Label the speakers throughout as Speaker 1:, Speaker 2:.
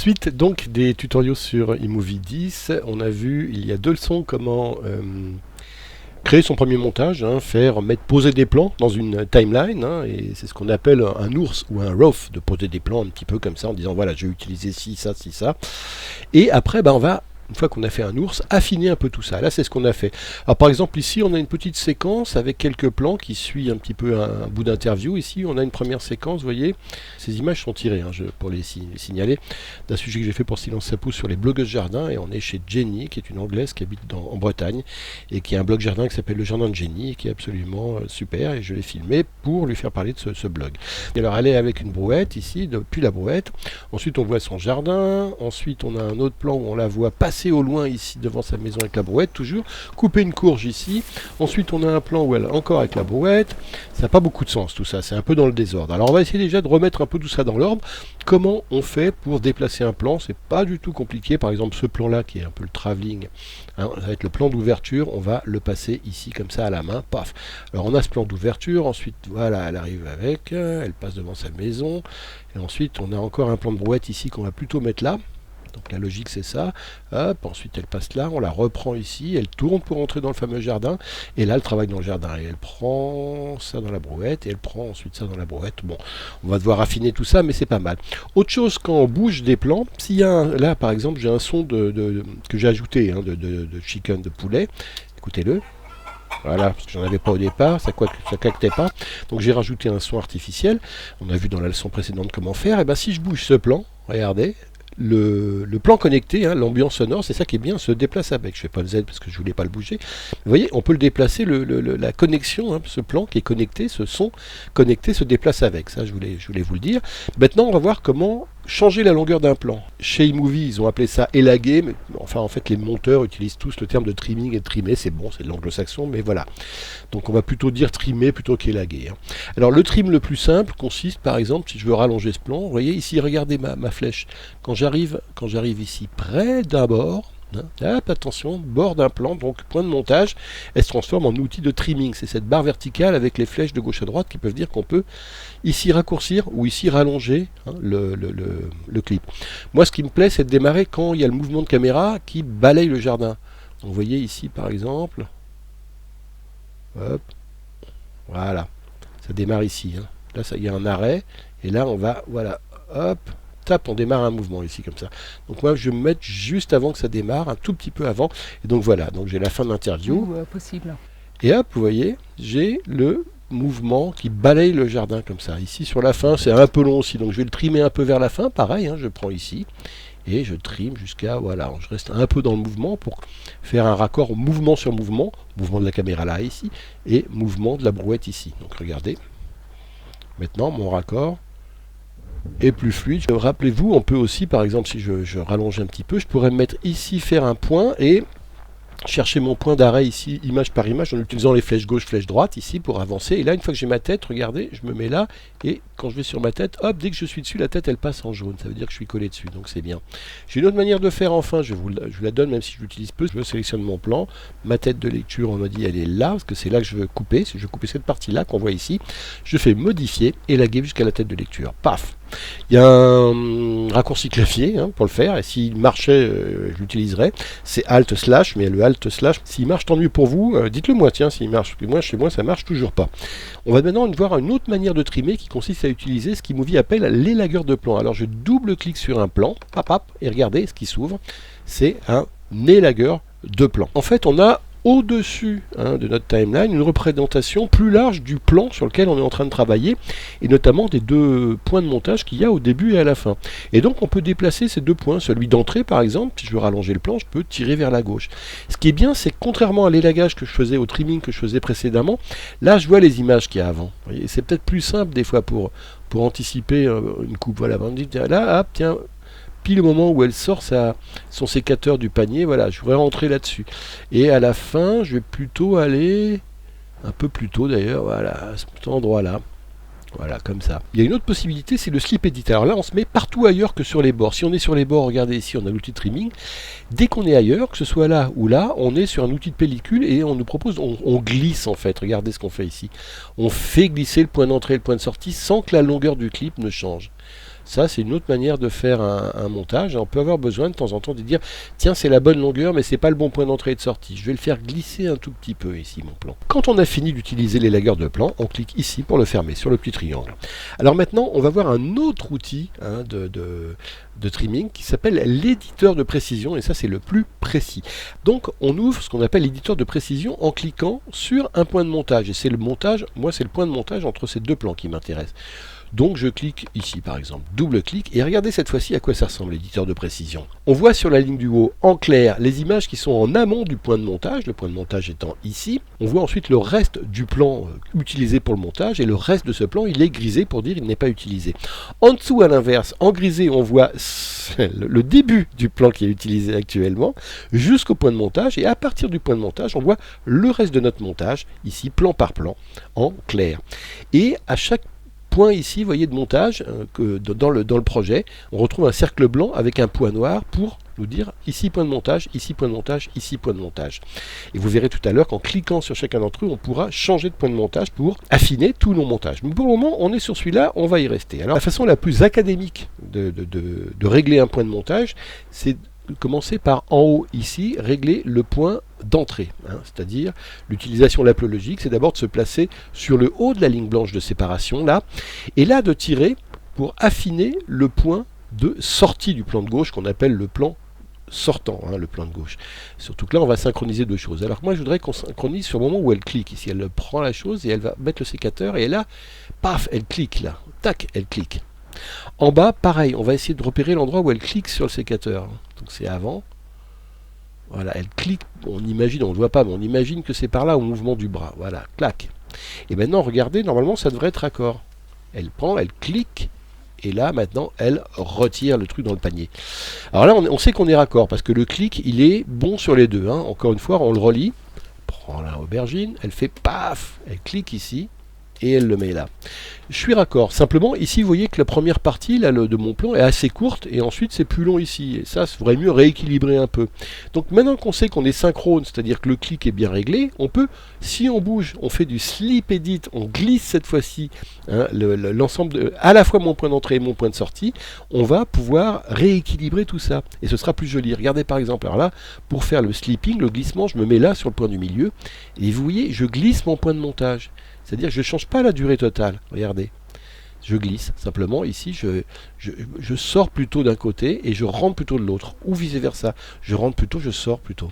Speaker 1: Suite donc des tutoriaux sur iMovie 10, on a vu il y a 2 leçons comment créer son premier montage, poser des plans dans une timeline, et c'est ce qu'on appelle un ours ou un RAW, de poser des plans un petit peu comme ça en disant voilà, je vais utiliser ci, ça, ci, ça. Et après, on va, une fois qu'on a fait un ours, affiner un peu tout ça. Là, c'est ce qu'on a fait. Alors, par exemple, ici, on a une petite séquence avec quelques plans qui suit un petit peu un bout d'interview. Ici, on a une première séquence, vous voyez. Ces images sont tirées, pour les signaler, d'un sujet que j'ai fait pour Silence ça pousse sur les blogueuses jardin. Et on est chez Jenny, qui est une Anglaise qui habite en Bretagne et qui a un blog jardin qui s'appelle Le Jardin de Jenny, et qui est absolument super. Et je l'ai filmé pour lui faire parler de ce blog. Et alors, elle est avec une brouette ici, depuis la brouette. Ensuite, on voit son jardin. Ensuite, on a un autre plan où on la voit passer au loin ici devant sa maison avec la brouette, toujours couper une courge ici. Ensuite on a un plan où elle est encore avec la brouette. Ça n'a pas beaucoup de sens tout ça, c'est un peu dans le désordre. Alors on va essayer déjà de remettre un peu tout ça dans l'ordre. Comment on fait pour déplacer un plan? C'est pas du tout compliqué. Par exemple ce plan là qui est un peu le travelling, ça va être le plan d'ouverture, on va le passer ici comme ça à la main, paf. Alors on a ce plan d'ouverture, ensuite voilà, elle arrive avec, elle passe devant sa maison, et ensuite on a encore un plan de brouette ici qu'on va plutôt mettre là. Donc la logique c'est ça, hop, ensuite elle passe là, on la reprend ici, elle tourne pour entrer dans le fameux jardin, et là elle travaille dans le jardin, et elle prend ça dans la brouette, et elle prend ensuite ça dans la brouette. Bon, on va devoir affiner tout ça, mais c'est pas mal. Autre chose, quand on bouge des plans, s'il y a là par exemple j'ai un son que j'ai ajouté, de chicken, de poulet, écoutez-le. Voilà, parce que j'en avais pas au départ, ça captait pas. Donc j'ai rajouté un son artificiel. On a vu dans la leçon précédente comment faire. Et bien si je bouge ce plan, regardez, le plan connecté, l'ambiance sonore, c'est ça qui est bien, se déplace avec. Je fais pas le Z parce que je voulais pas le bouger. Vous voyez, on peut le déplacer, la connexion, ce plan qui est connecté, ce son connecté se déplace avec. Ça, je voulais vous le dire. Maintenant, on va voir comment changer la longueur d'un plan. Chez iMovie, ils ont appelé ça élaguer, mais enfin en fait les monteurs utilisent tous le terme de trimming et de trimmer, c'est bon, c'est de l'anglo-saxon, mais voilà. Donc on va plutôt dire trimmer plutôt qu'élaguer. Alors le trim le plus simple consiste par exemple, si je veux rallonger ce plan, vous voyez ici, regardez ma flèche. Quand j'arrive ici près d'un bord, hop, attention, bord d'un plan, donc point de montage, elle se transforme en outil de trimming. C'est cette barre verticale avec les flèches de gauche à droite qui peuvent dire qu'on peut ici raccourcir ou ici rallonger le clip. Moi ce qui me plaît c'est de démarrer quand il y a le mouvement de caméra qui balaye le jardin. Donc, vous voyez ici par exemple, hop, voilà, ça démarre ici. Là il y a un arrêt et là on va, voilà, hop, tape, on démarre un mouvement ici comme ça. Donc moi je vais me mettre juste avant que ça démarre, un tout petit peu avant, et donc voilà, donc j'ai la fin de l'interview.
Speaker 2: Possible.
Speaker 1: Et hop, vous voyez, j'ai le mouvement qui balaye le jardin comme ça. Ici sur la fin, c'est un peu long aussi, donc je vais le trimer un peu vers la fin, pareil, je prends ici, et je trime jusqu'à, voilà, je reste un peu dans le mouvement pour faire un raccord mouvement sur mouvement de la caméra là, ici, et mouvement de la brouette ici. Donc regardez, maintenant mon raccord est plus fluide. Rappelez-vous, on peut aussi, par exemple, si je rallonge un petit peu, je pourrais me mettre ici, faire un point et chercher mon point d'arrêt ici, image par image, en utilisant les flèches gauche, flèche droite ici pour avancer. Et là, une fois que j'ai ma tête, regardez, je me mets là et quand je vais sur ma tête, hop, dès que je suis dessus, la tête elle passe en jaune. Ça veut dire que je suis collé dessus, donc c'est bien. J'ai une autre manière de faire enfin, je vous la donne même si je l'utilise peu. Je sélectionne mon plan, ma tête de lecture, on m'a dit elle est là, parce que c'est là que je veux couper. Si je veux couper cette partie-là qu'on voit ici, je fais modifier, élaguer jusqu'à la tête de lecture. Paf! Il y a un raccourci clavier pour le faire, et s'il marchait, je l'utiliserais. C'est Alt Slash, mais le Alt Slash, s'il marche tant mieux pour vous, dites-le moi, tiens, s'il marche. Puis moi, chez moi, ça marche toujours pas. On va maintenant voir une autre manière de trimer qui consiste à utiliser ce qu'iMovie appelle l'élagueur de plan. Alors je double-clique sur un plan, et regardez ce qui s'ouvre, c'est un élagueur de plan. En fait, on a au-dessus de notre timeline une représentation plus large du plan sur lequel on est en train de travailler, et notamment des 2 points de montage qu'il y a au début et à la fin. Et donc on peut déplacer ces 2 points, celui d'entrée par exemple, si je veux rallonger le plan, je peux tirer vers la gauche. Ce qui est bien, c'est que contrairement à l'élagage que je faisais, au trimming que je faisais précédemment, là je vois les images qu'il y a avant. C'est peut-être plus simple des fois pour anticiper une coupe. Voilà, on dit là, hop, tiens, pile au moment où elle sort son sécateur du panier, voilà, je voudrais rentrer là-dessus. Et à la fin, je vais plutôt aller un peu plus tôt d'ailleurs, voilà, à cet endroit-là. Voilà, comme ça. Il y a une autre possibilité, c'est le slip edit. Alors là, on se met partout ailleurs que sur les bords. Si on est sur les bords, regardez ici, on a l'outil de trimming. Dès qu'on est ailleurs, que ce soit là ou là, on est sur un outil de pellicule et on nous propose, on glisse en fait. Regardez ce qu'on fait ici. On fait glisser le point d'entrée et le point de sortie sans que la longueur du clip ne change. Ça, c'est une autre manière de faire un montage. On peut avoir besoin de temps en temps de dire, tiens, c'est la bonne longueur, mais c'est pas le bon point d'entrée et de sortie. Je vais le faire glisser un tout petit peu ici, mon plan. Quand on a fini d'utiliser les lagueurs de plan, on clique ici pour le fermer, sur le petit triangle. Alors maintenant, on va voir un autre outil de trimming qui s'appelle l'éditeur de précision, et ça, c'est le plus précis. Donc, on ouvre ce qu'on appelle l'éditeur de précision en cliquant sur un point de montage. Et c'est le montage, moi, c'est le point de montage entre ces deux plans qui m'intéresse. Donc je clique ici par exemple, double-clic, et regardez cette fois-ci à quoi ça ressemble l'éditeur de précision. On voit sur la ligne du haut en clair les images qui sont en amont du point de montage, le point de montage étant ici. On voit ensuite le reste du plan utilisé pour le montage, et le reste de ce plan il est grisé pour dire il n'est pas utilisé. En dessous à l'inverse, en grisé on voit le début du plan qui est utilisé actuellement jusqu'au point de montage, et à partir du point de montage on voit le reste de notre montage, ici plan par plan, en clair. Et à chaque point ici, vous voyez, de montage, que dans le projet, on retrouve un cercle blanc avec un point noir pour nous dire ici point de montage, ici point de montage, ici point de montage. Et vous verrez tout à l'heure qu'en cliquant sur chacun d'entre eux, on pourra changer de point de montage pour affiner tous nos montages. Mais pour le moment, on est sur celui-là, on va y rester. Alors la façon la plus académique de régler un point de montage, c'est de commencer par en haut ici, régler le point d'entrée, c'est-à-dire l'utilisation la plus logique, c'est d'abord de se placer sur le haut de la ligne blanche de séparation là, et là de tirer pour affiner le point de sortie du plan de gauche qu'on appelle le plan sortant, le plan de gauche. Surtout que là on va synchroniser deux choses. Alors moi je voudrais qu'on synchronise sur le moment où elle clique, ici elle prend la chose et elle va mettre le sécateur, et là, paf, elle clique là, tac, elle clique. En bas, pareil, on va essayer de repérer l'endroit où elle clique sur le sécateur. Donc c'est avant. Voilà, elle clique, on imagine, on ne le voit pas, mais on imagine que c'est par là au mouvement du bras. Voilà, clac. Et maintenant, regardez, normalement ça devrait être raccord. Elle prend, elle clique, et là maintenant, elle retire le truc dans le panier. Alors là, on sait qu'on est raccord, parce que le clic, il est bon sur les deux. Encore une fois, on le relie. Prend la aubergine, elle fait paf, elle clique ici, et elle le met là. Je suis raccord. Simplement, ici, vous voyez que la première partie là, de mon plan est assez courte, et ensuite c'est plus long ici. Et ça, il faudrait mieux rééquilibrer un peu. Donc maintenant qu'on sait qu'on est synchrone, c'est-à-dire que le clic est bien réglé, on peut, si on bouge, on fait du slip edit, on glisse cette fois-ci l'ensemble, à la fois mon point d'entrée et mon point de sortie, on va pouvoir rééquilibrer tout ça. Et ce sera plus joli. Regardez par exemple, alors là, pour faire le slipping, le glissement, je me mets là sur le point du milieu, et vous voyez, je glisse mon point de montage. C'est-à-dire que je ne change pas la durée totale. Regardez. Je glisse. Simplement, ici, je sors plutôt d'un côté et je rentre plutôt de l'autre. Ou vice-versa. Je rentre plutôt, je sors plutôt.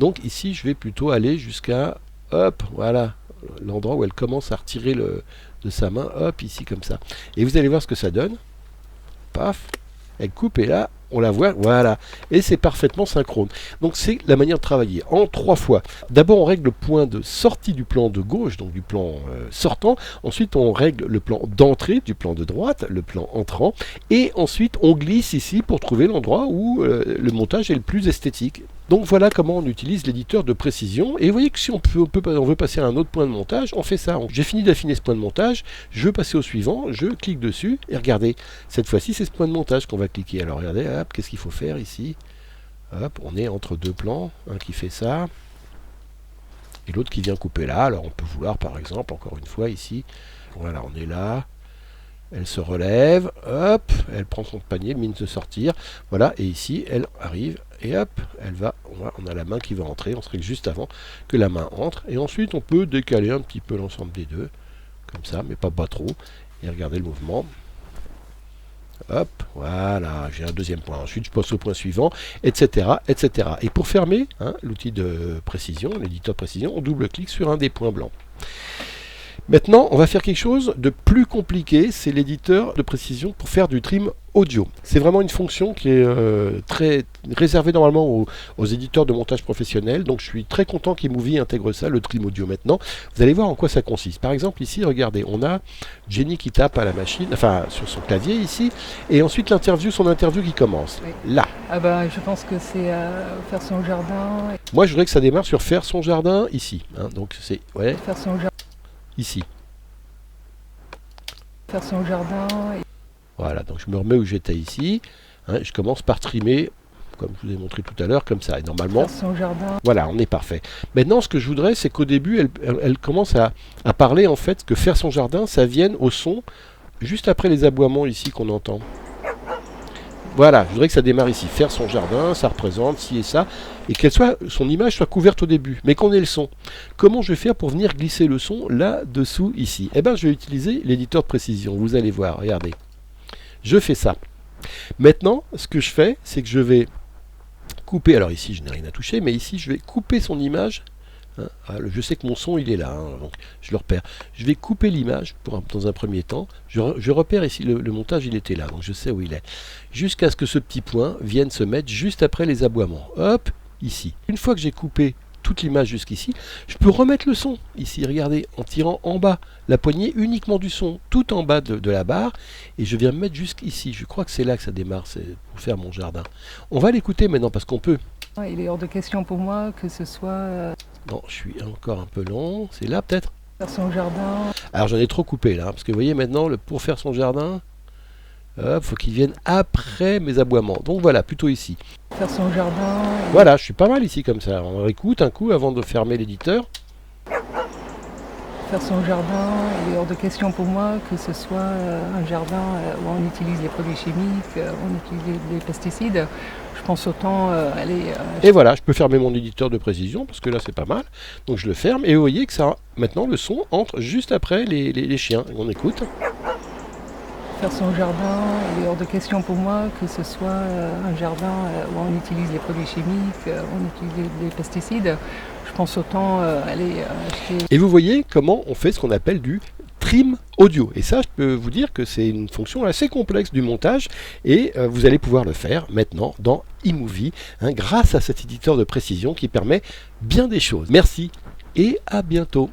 Speaker 1: Donc ici, je vais plutôt aller jusqu'à, hop, voilà, l'endroit où elle commence à retirer de sa main, hop, ici, comme ça. Et vous allez voir ce que ça donne. Paf, elle coupe et là, on la voit, voilà. Et c'est parfaitement synchrone. Donc c'est la manière de travailler en 3 fois. D'abord on règle le point de sortie du plan de gauche, donc du plan sortant. Ensuite on règle le plan d'entrée du plan de droite, le plan entrant. Et ensuite on glisse ici pour trouver l'endroit où le montage est le plus esthétique. Donc voilà comment on utilise l'éditeur de précision. Et vous voyez que si on veut passer à un autre point de montage, on fait ça. J'ai fini d'affiner ce point de montage, je veux passer au suivant, je clique dessus, et regardez, cette fois-ci c'est ce point de montage qu'on va cliquer. Alors regardez, hop, qu'est-ce qu'il faut faire ici? Hop, on est entre deux plans, un qui fait ça, et l'autre qui vient couper là. Alors on peut vouloir par exemple, encore une fois ici, voilà, on est là. Elle se relève, hop, elle prend son panier, mine de sortir, voilà, et ici, elle arrive, et hop, elle va, on a la main qui va entrer, on se règle juste avant que la main entre, et ensuite on peut décaler un petit peu l'ensemble des deux, comme ça, mais pas trop, et regardez le mouvement, hop, voilà, j'ai un deuxième point, ensuite je passe au point suivant, etc., etc. Et pour fermer, l'outil de précision, l'éditeur de précision, on double-clique sur un des points blancs. Maintenant, on va faire quelque chose de plus compliqué, c'est l'éditeur de précision pour faire du trim audio. C'est vraiment une fonction qui est très réservée normalement aux éditeurs de montage professionnels, donc je suis très content qu'eMovie intègre ça, le trim audio maintenant. Vous allez voir en quoi ça consiste. Par exemple ici, regardez, on a Jenny qui tape à la machine, enfin sur son clavier ici, et ensuite son interview qui commence. Oui. Là.
Speaker 2: Ah bah je pense que c'est faire son jardin.
Speaker 1: Moi je voudrais que ça démarre sur faire son jardin ici. Donc c'est
Speaker 2: faire son jardin.
Speaker 1: Ici.
Speaker 2: Faire son jardin.
Speaker 1: Voilà, donc je me remets où j'étais ici. Je commence par trimer, comme je vous ai montré tout à l'heure, comme ça. Et normalement,
Speaker 2: faire son jardin.
Speaker 1: Voilà, on est parfait. Maintenant, ce que je voudrais, c'est qu'au début, elle commence à parler, en fait, que faire son jardin, ça vienne au son juste après les aboiements ici qu'on entend. Voilà, je voudrais que ça démarre ici. Faire son jardin, ça représente ci et ça. Et son image soit couverte au début, mais qu'on ait le son. Comment je vais faire pour venir glisser le son là-dessous, ici? Eh bien, je vais utiliser l'éditeur de précision. Vous allez voir, regardez. Je fais ça. Maintenant, ce que je fais, c'est que je vais couper. Alors ici, je n'ai rien à toucher, mais ici, je vais couper son image. Je sais que mon son il est là, donc je le repère. Je vais couper l'image dans un premier temps. Je repère ici le montage, il était là, donc je sais où il est. Jusqu'à ce que ce petit point vienne se mettre juste après les aboiements. Hop, ici. Une fois que j'ai coupé toute l'image jusqu'ici, je peux remettre le son ici. Regardez, en tirant en bas la poignée uniquement du son, tout en bas de la barre, et je viens me mettre jusqu'ici. Je crois que c'est là que ça démarre, c'est pour faire mon jardin. On va l'écouter maintenant parce qu'on peut.
Speaker 2: Il est hors de question pour moi que ce soit
Speaker 1: Non, je suis encore un peu long. C'est là peut-être?
Speaker 2: faire son jardin.
Speaker 1: Alors j'en ai trop coupé là, parce que vous voyez maintenant, pour faire son jardin, faut qu'il vienne après mes aboiements. Donc voilà, plutôt ici.
Speaker 2: Faire son jardin.
Speaker 1: Voilà, je suis pas mal ici comme ça. On réécoute un coup avant de fermer l'éditeur.
Speaker 2: Faire son jardin, il est hors de question pour moi que ce soit un jardin où on utilise les produits chimiques, on utilise les pesticides. Je pense autant aller...
Speaker 1: Et voilà, je peux fermer mon éditeur de précision, parce que là c'est pas mal. Donc je le ferme, et vous voyez que ça, maintenant le son entre juste après les chiens. On écoute.
Speaker 2: Faire son jardin, il est hors de question pour moi que ce soit un jardin où on utilise les produits chimiques, on utilise les pesticides. Je pense autant aller acheter...
Speaker 1: Et vous voyez comment on fait ce qu'on appelle du trim audio. Et ça, je peux vous dire que c'est une fonction assez complexe du montage, et vous allez pouvoir le faire maintenant dans iMovie, grâce à cet éditeur de précision qui permet bien des choses. Merci et à bientôt.